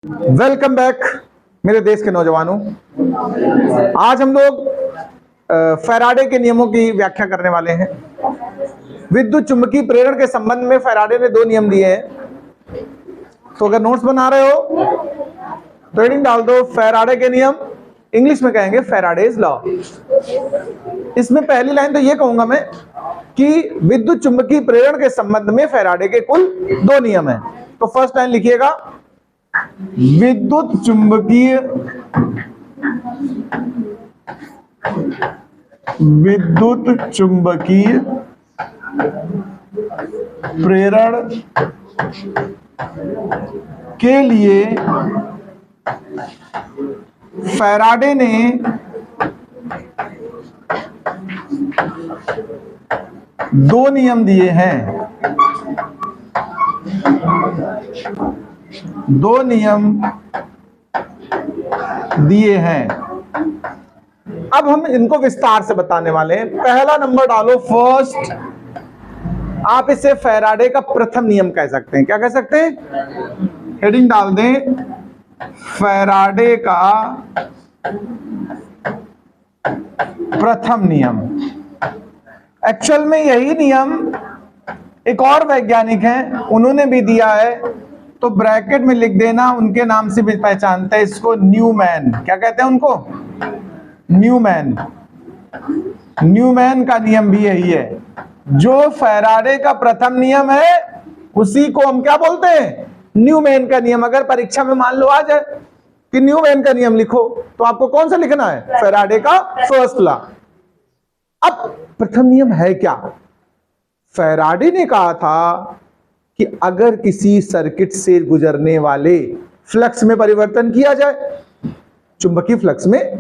Welcome back मेरे देश के नौजवानों। आज हम लोग फैराडे के नियमों की व्याख्या करने वाले हैं। विद्युत चुंबकीय प्रेरण के संबंध में फैराडे ने 2 नियम दिए हैं। तो अगर नोट्स बना रहे हो तो हेडिंग डाल दो फैराडे के नियम, इंग्लिश में कहेंगे फैराडेज लॉ। इसमें पहली लाइन तो ये कहूंगा मैं कि विद्युत चुंबकीय प्रेरण के संबंध में फैराडे के कुल 2 नियम हैं। तो फर्स्ट लाइन लिखिएगा, विद्युत चुंबकीय प्रेरण के लिए फैराडे ने दो नियम दिए हैं। 2 नियम दिए हैं। अब हम इनको विस्तार से बताने वाले हैं। पहला नंबर डालो फर्स्ट, आप इसे फैराडे का प्रथम नियम कह सकते हैं। क्या कह सकते हैं? हेडिंग डाल दें फैराडे का प्रथम नियम। एक्चुअल में यही नियम एक और वैज्ञानिक हैं, उन्होंने भी दिया है, तो ब्रैकेट में लिख देना, उनके नाम से भी पहचानते हैं इसको, न्यूमैन। क्या कहते हैं उनको? न्यूमैन। न्यूमैन का नियम भी यही है। जो फैराडे का प्रथम नियम है उसी को हम क्या बोलते हैं? न्यूमैन का नियम। अगर परीक्षा में मान लो आ जाए कि न्यूमैन का नियम लिखो तो आपको कौन सा लिखना है? फैराडे का फर्स्ट लॉ। अब प्रथम नियम है क्या? फैराडे ने कहा था कि अगर किसी सर्किट से गुजरने वाले फ्लक्स में परिवर्तन किया जाए, चुंबकीय फ्लक्स में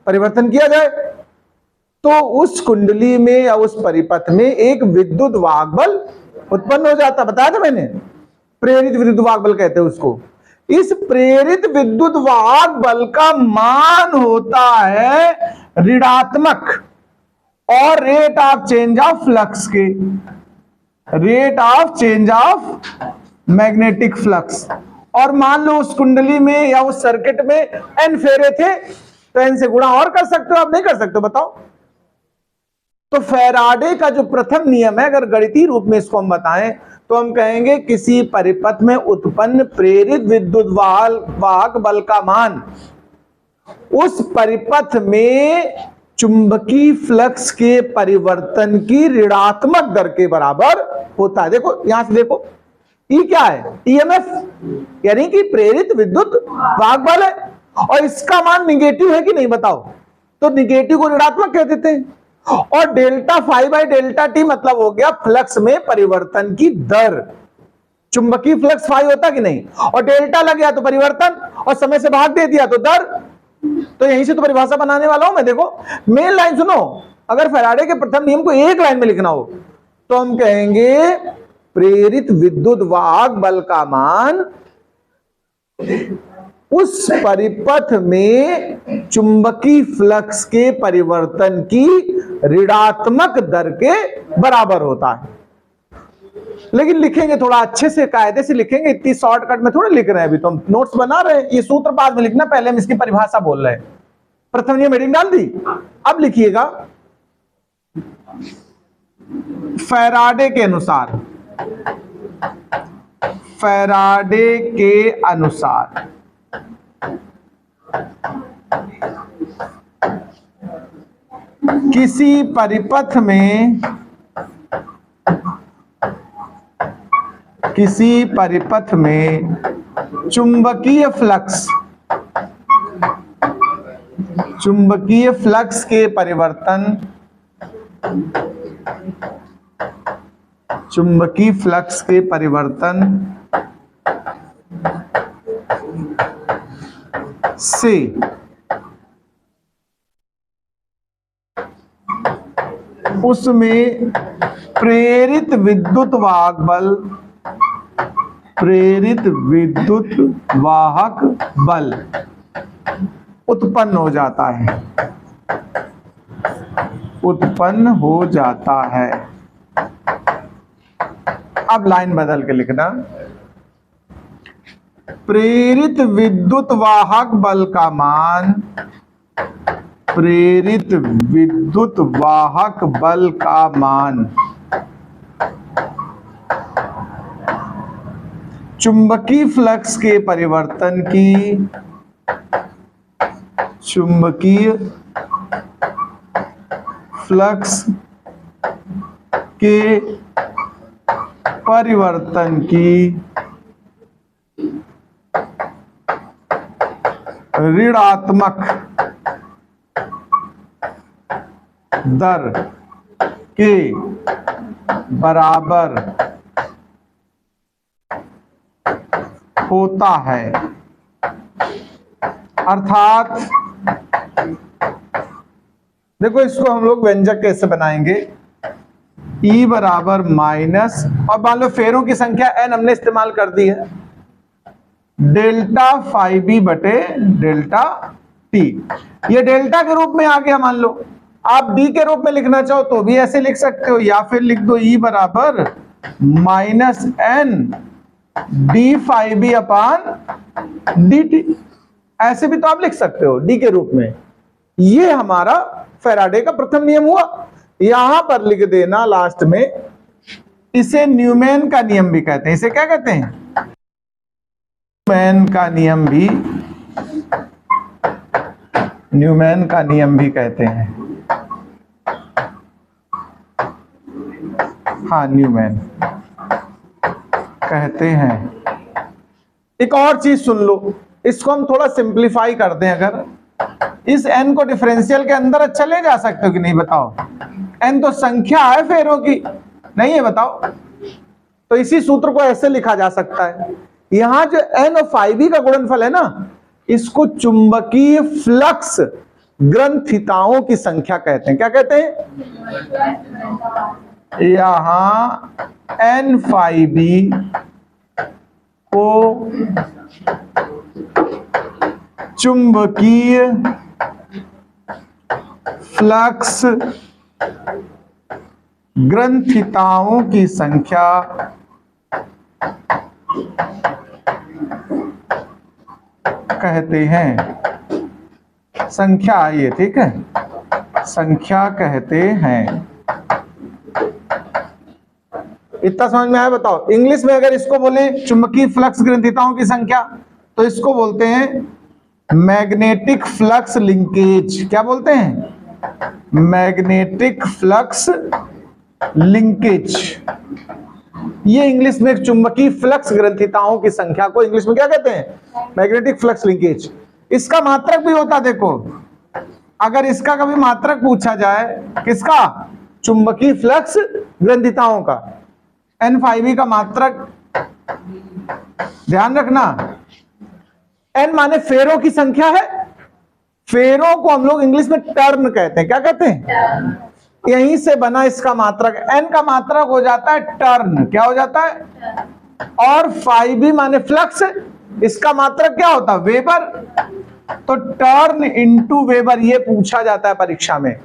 परिवर्तन किया जाए, तो उस कुंडली में या उस परिपथ में एक विद्युत वाहक बल उत्पन्न हो जाता। बताया था मैंने, प्रेरित विद्युत वाहक बल कहते हैं उसको। इस प्रेरित विद्युत वाहक बल का मान होता है ऋणात्मक, और rate of change of flux के, rate of change of magnetic flux. और मान लो उस कुंडली में या उस सर्किट में n फेरे थे, तो n से गुणा और कर सकते हो, आप नहीं कर सकते हो? बताओ। तो फैराडे का जो प्रथम नियम है, अगर गणितीय रूप में इसको हम बताएं तो हम कहेंगे किसी परिपथ में उत्पन्न प्रेरित विद्युत वाहक बल का मान उस परिपथ में चुंबकीय फ्लक्स के परिवर्तन की ऋणात्मक दर के बराबर होता है। देखो यहां से देखो, ई क्या है? ईएमएफ, यानी कि प्रेरित विद्युत वाहक बल है, और इसका मान निगेटिव है कि नहीं बताओ? तो निगेटिव को ऋणात्मक कह देते हैं। और delta phi by delta T मतलब हो गया फ्लक्स में परिवर्तन की दर। चुंबकीय फ्लक्स फाई होता कि नहीं, और डेल्टा लग गया तो परिवर्तन, और समय से भाग दे दिया तो दर। तो यहीं से तो परिभाषा बनाने वाला हूं मैं। देखो मेन लाइन सुनो, अगर फैराडे के प्रथम नियम को एक लाइन में लिखना हो तो हम कहेंगे प्रेरित विद्युत वाहक बल का मान उस परिपथ में चुंबकीय फ्लक्स के परिवर्तन की ऋणात्मक दर के बराबर होता है। लेकिन लिखेंगे थोड़ा अच्छे से, कायदे से लिखेंगे, इतनी शॉर्टकट में थोड़ा लिख रहे हैं। अभी तो हम नोट्स बना रहे हैं, ये सूत्र बाद में लिखना, पहले हम इसकी परिभाषा बोल रहे हैं। प्रथम नियम हेडिंग डाल दी। अब लिखिएगा फैराडे के अनुसार, फैराडे के अनुसार किसी परिपथ में चुंबकीय फ्लक्स के परिवर्तन, चुंबकीय फ्लक्स के परिवर्तन से उसमें प्रेरित विद्युत वाहक बल उत्पन्न हो जाता है, उत्पन्न हो जाता है। अब लाइन बदल के लिखना, प्रेरित विद्युत वाहक बल का मान, प्रेरित विद्युत वाहक बल का मान चुंबकीय फ्लक्स के परिवर्तन की, चुंबकीय फ्लक्स के परिवर्तन की ऋणात्मक दर के बराबर होता है। अर्थात देखो, इसको हम लोग व्यंजक कैसे बनाएंगे, E बराबर माइनस, और मान लो फेरों की संख्या n हमने इस्तेमाल कर दी है, डेल्टा फाई बी बटे डेल्टा टी। ये डेल्टा के रूप में आ गया। मान लो आप डी के रूप में लिखना चाहो तो भी ऐसे लिख सकते हो, या फिर लिख दो E बराबर minus N D phi B upon D T, ऐसे भी तो आप लिख सकते हो डी के रूप में। ये हमारा फैराडे का प्रथम नियम हुआ। यहां पर लिख देना लास्ट में, इसे न्यूमैन का नियम भी कहते हैं। इसे क्या कहते हैं? न्यूमैन का नियम भी, न्यूमैन का नियम भी कहते हैं। हाँ, न्यूमैन कहते हैं। एक और चीज सुन लो, इसको हम थोड़ा सिंप्लीफाई कर दें। अगर इस n को डिफरेंशियल के अंदर अच्छा ले जा सकते हो कि नहीं बताओ? n तो संख्या है फेरों की, नहीं है बताओ? तो इसी सूत्र को ऐसे लिखा जा सकता है, यहां जो n और फाई बी का गुणनफल है ना, इसको चुंबकीय फ्लक्स ग्रंथिताओं की संख्या कहते हैं। क्या कहते हैं? यहां n फाई बी को चुंबकीय फ्लक्स ग्रंथिताओं की संख्या कहते हैं। संख्या ये ठीक है, संख्या कहते हैं। इतना समझ में आया? बताओ इंग्लिश में अगर इसको बोले चुंबकीय फ्लक्स ग्रंथिताओं की संख्या, तो इसको बोलते हैं मैग्नेटिक फ्लक्स लिंकेज। क्या बोलते हैं? Magnetic flux linkage. ये इंग्लिश में चुंबकीय फ्लक्स ग्रंथिताओं की संख्या को इंग्लिश में क्या कहते हैं? Magnetic flux linkage. इसका मात्रक भी होता, देखो अगर इसका कभी मात्रक पूछा जाए, किसका? चुंबकीय फ्लक्स ग्रंथिताओं का, एन फाई बी का मात्रक ध्यान रखना, एन माने फेरों की संख्या है। फेरों को हम लोग इंग्लिश में टर्न कहते हैं। क्या कहते हैं? यहीं से बना इसका मात्रक, एन का मात्रक हो जाता है टर्न। क्या हो जाता है? और फाई बी माने फ्लक्स, इसका मात्रक क्या होता है? वेबर। तो टर्न इनटू वेबर ये पूछा जाता है परीक्षा में।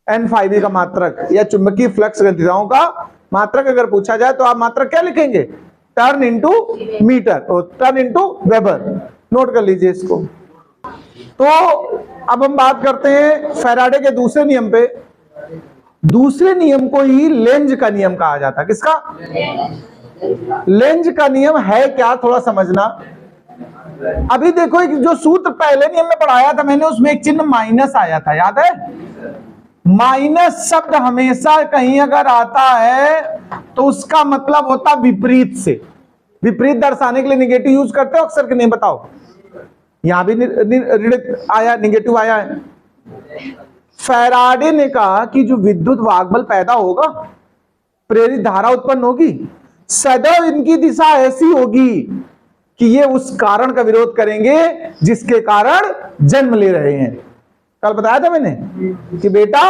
एन फाई बी का मात्रक या चुंबकीय फ्लक्स ग्रंथिताओं का मात्रक अगर पूछा जाए तो आप मात्रक क्या लिखेंगे? टर्न इनटू मीटर और टर्न इनटू वेबर। नोट कर लीजिए इसको। तो अब हम बात करते हैं फैराडे के दूसरे नियम पे। दूसरे नियम को ही लेंज का नियम कहा जाता है। किसका? लेंज का नियम है क्या, थोड़ा समझना। अभी देखो जो सूत्र पहले नियम में पढ़ाया था मैंने, उसमें एक चिन्ह माइनस आया था, याद है? माइनस शब्द हमेशा कहीं अगर आता है तो उसका मतलब होता विपरीत से। विपरीत दर्शाने के लिए निगेटिव यूज करते हो अक्सर कि नहीं बताओ? यहां भी ऋण आया, निगेटिव आया है। फैराडे ने कहा कि जो विद्युत वाहक बल पैदा होगा, प्रेरित धारा उत्पन्न होगी, सदैव इनकी दिशा ऐसी होगी कि ये उस कारण का विरोध करेंगे जिसके कारण जन्म ले रहे हैं। कल बताया था मैंने कि बेटा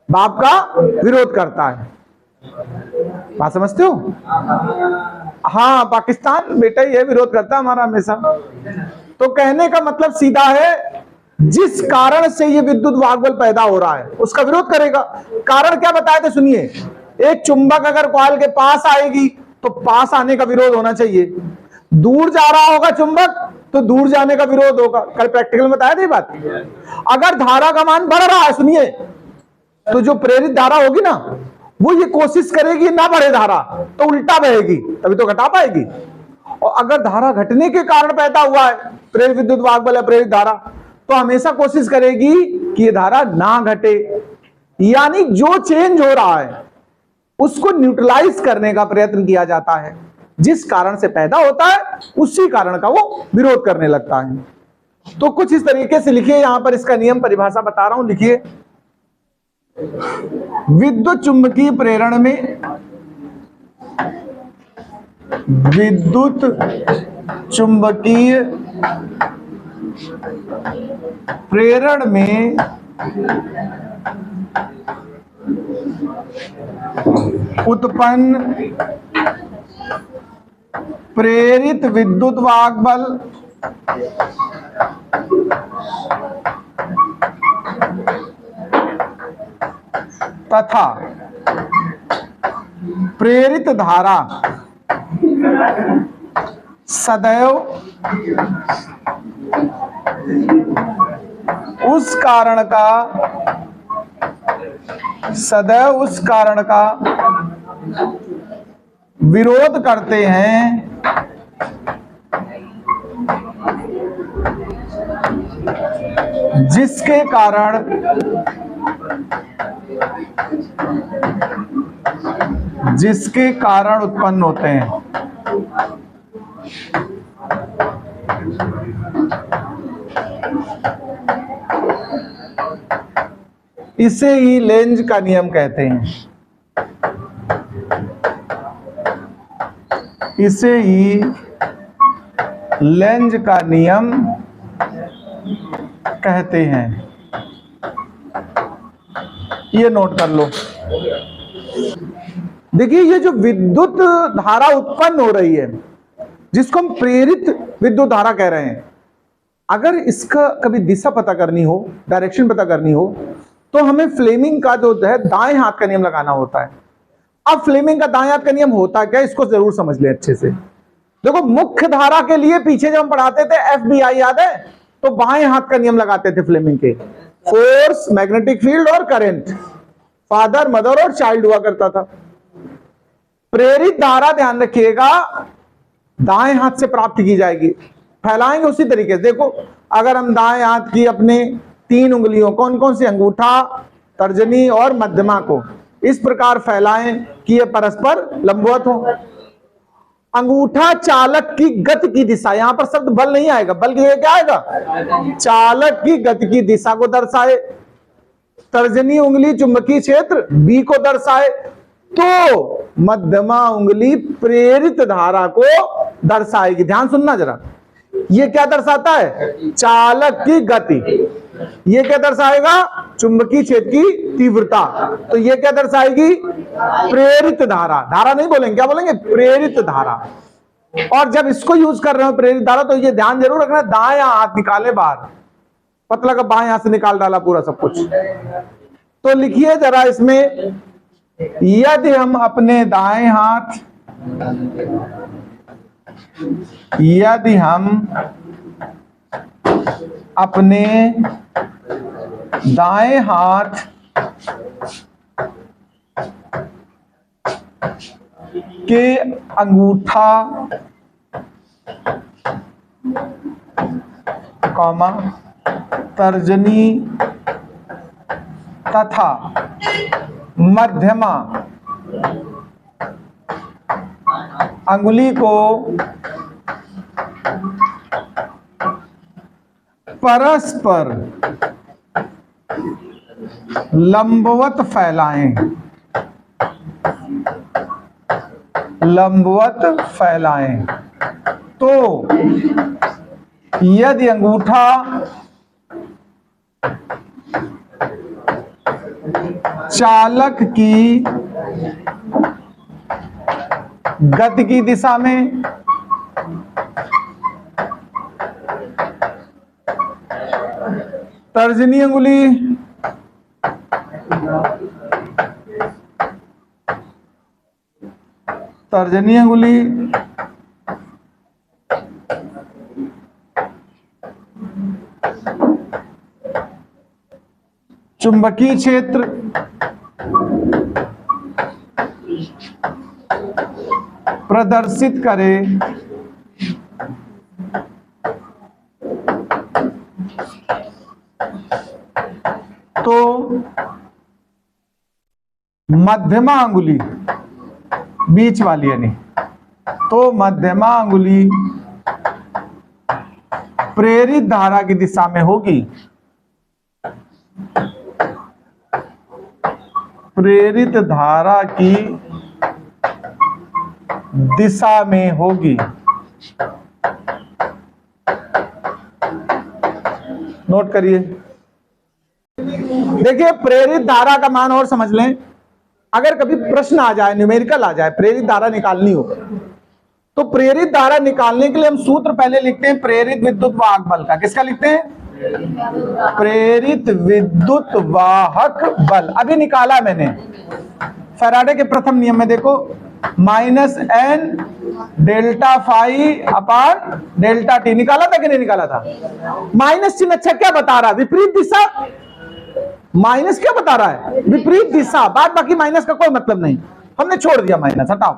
बाप का विरोध करता है। बात समझते हो? हाँ, पाकिस्तान बेटा ये विरोध करता है हमारा हमेशा। तो कहने का मतलब सीधा है, जिस कारण से ये विद्युत वाहक बल पैदा हो रहा है उसका विरोध करेगा। कारण क्या बताए थे सुनिए। एक चुंबक अगर कॉइल के पास आएगी तो पास आने का विरोध होना चाहिए। दूर जा रहा होगा चुंबक तो दूर जाने का विरोध होगा। कल प्रैक्टिकल में बताया थी बात। अगर धारा का मान बढ़ रहा है, सुनिए, तो जो प्रेरित धारा होगी ना, वो ये कोशिश करेगी ना बढ़े धारा, तो उल्टा बहेगी, तभी तो घटा पाएगी। और अगर धारा घटने के कारण पैदा हुआ है प्रेरित विद्युत वाहक बल या प्रेरित धारा, तो हमेशा कोशिश करेगी कि ये धारा ना घटे। यानी जो चेंज हो रहा है उसको न्यूट्रलाइज करने का प्रयत्न किया जाता है। जिस कारण से पैदा होता है उसी कारण का वो विरोध करने लगता है। तो कुछ इस तरीके से लिखिए, यहां पर इसका नियम परिभाषा बता रहा हूं, लिखिए। विद्युत चुंबकीय प्रेरण में, विद्युत चुंबकीय प्रेरण में उत्पन्न प्रेरित विद्युत वाहक बल तथा प्रेरित धारा सदैव उस कारण का विरोध करते हैं जिसके कारण उत्पन्न होते हैं। इसे ही लेंज का नियम कहते हैं। इसे ही लेंज का नियम कहते हैं। ये नोट कर लो। देखिए, ये जो विद्युत धारा उत्पन्न हो रही है, जिसको हम प्रेरित विद्युत धारा कह रहे हैं, अगर इसका कभी दिशा पता करनी हो, डायरेक्शन पता करनी हो, तो हमें फ्लेमिंग का जो है दाएं हाथ का नियम लगाना होता है। अब फ्लेमिंग का दाएं हाथ का नियम होता क्या, इसको जरूर समझ लें अच्छे से। देखो, मुख्य धारा के लिए पीछे जब हम पढ़ाते थे FBI, याद है, तो बाएं हाथ का नियम लगाते थे फ्लेमिंग के। फोर्स, मैग्नेटिक फील्ड और करंट, फादर, मदर और चाइल्ड हुआ करता था। प्रेरित धारा, ध्यान रखिएगा, दाएं हाथ से प्राप्त की जाएगी। फैलाएंगे उसी तरीके से। देखो, अगर हम दाएं हाथ की अपने 3 उंगलियों, कौन कौन सी, अंगूठा, तर्जनी और मध्यमा को इस प्रकार फैलाएं कि ये परस्पर लंबवत हो। अंगूठा चालक की गति की दिशा, यहां पर शब्द बल नहीं आएगा, बल्कि ये क्या आएगा, चालक की गति की दिशा को दर्शाए। तर्जनी उंगली चुंबकीय क्षेत्र B को दर्शाए, तो मध्यमा उंगली प्रेरित धारा को दर्शाएगी। ध्यान सुनना जरा, ये क्या दर्शाता है, चालक की गति। ये क्या दर्शाएगा, चुंबकीय क्षेत्र की तीव्रता। तो ये क्या दर्शाएगी, प्रेरित धारा। धारा नहीं बोलेंगे, क्या बोलेंगे, प्रेरित धारा। और जब इसको यूज कर रहे हो प्रेरित धारा, तो ये ध्यान जरूर रखना, दायां हाथ निकाले बाहर, पतला का बाएं हाथ से निकाल डाला पूरा सब कुछ। तो लिखिए जरा इसमें, यदि हम अपने दाएं हाथ, यदि हम अपने दाएं हाथ के अंगूठा, कॉमा, तर्जनी तथा मध्यमा अंगुली को परस्पर लंबवत फैलाएं, लंबवत फैलाएं, तो यदि अंगूठा चालक की गति की दिशा में, तर्जनी अंगुली चुंबकीय क्षेत्र प्रदर्शित करे तो मध्यमा अंगुली, बीच वाली यानी, तो मध्यमा अंगुली प्रेरित धारा की दिशा में होगी। प्रेरित धारा की दिशा में होगी। नोट करिए। देखिए प्रेरित धारा का मान और समझ लें। अगर कभी प्रश्न आ जाए, न्यूमेरिकल आ जाए, प्रेरित धारा निकालनी हो, तो प्रेरित धारा निकालने के लिए हम सूत्र पहले लिखते हैं प्रेरित विद्युत वाहक बल का। किसका लिखते हैं? प्रेरित विद्युत वाहक बल। अभी निकाला मैंने फैराडे के प्रथम नियम में, देखो minus N delta phi upon delta T. निकाला था कि नहीं निकाला था? माइनस चिन्ह अच्छा क्या बता रहा है? विपरीत दिशा। माइनस क्या बता रहा है? विपरीत दिशा। बाद बाकी माइनस का कोई मतलब नहीं, हमने छोड़ दिया माइनस, हटाओ।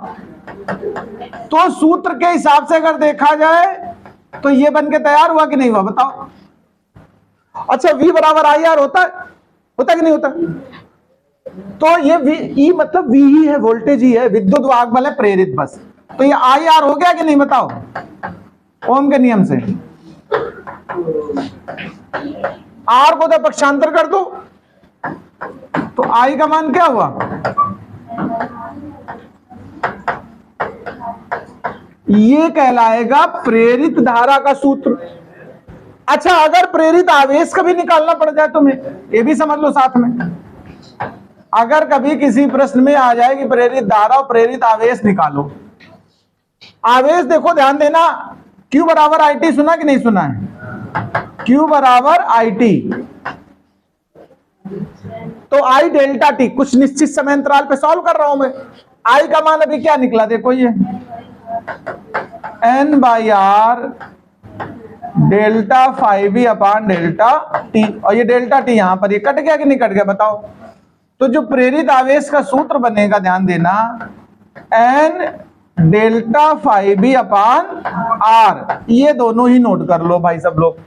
तो सूत्र के हिसाब से अगर देखा जाए तो ये बन के तैयार हुआ कि नहीं हुआ? बताओ। अच्छा V बराबर आई आर होता है कि नहीं होता? तो ये ई मतलब V ही है, वोल्टेज ही है, विद्युत वाहक बल है, प्रेरित बस। तो ये आई आर हो गया कि नहीं बताओ, ओम के नियम से। आर को तो पक्षांतर कर दो तो आई का मान क्या हुआ? ये कहलाएगा प्रेरित धारा का सूत्र। अच्छा अगर प्रेरित आवेश कभी निकालना पड़ जाए तुम्हें, ये भी समझ लो साथ में। अगर कभी किसी प्रश्न में आ जाए कि प्रेरित धारा और प्रेरित आवेश निकालो, आवेश देखो ध्यान देना, Q बराबर आई टी सुना कि नहीं सुना है? Q बराबर आई टी, तो आई डेल्टा टी, कुछ निश्चित समय अंतराल पे सॉल्व कर रहा हूं मैं। आई का मान अभी क्या निकला देखो, ये N by R delta phi B upon delta T, और ये डेल्टा टी यहां पर ये कट गया कि नहीं कट गया बताओ? तो जो प्रेरित आवेश का सूत्र बनेगा ध्यान देना, N delta phi B upon R. ये दोनों ही नोट कर लो भाई सब लोग।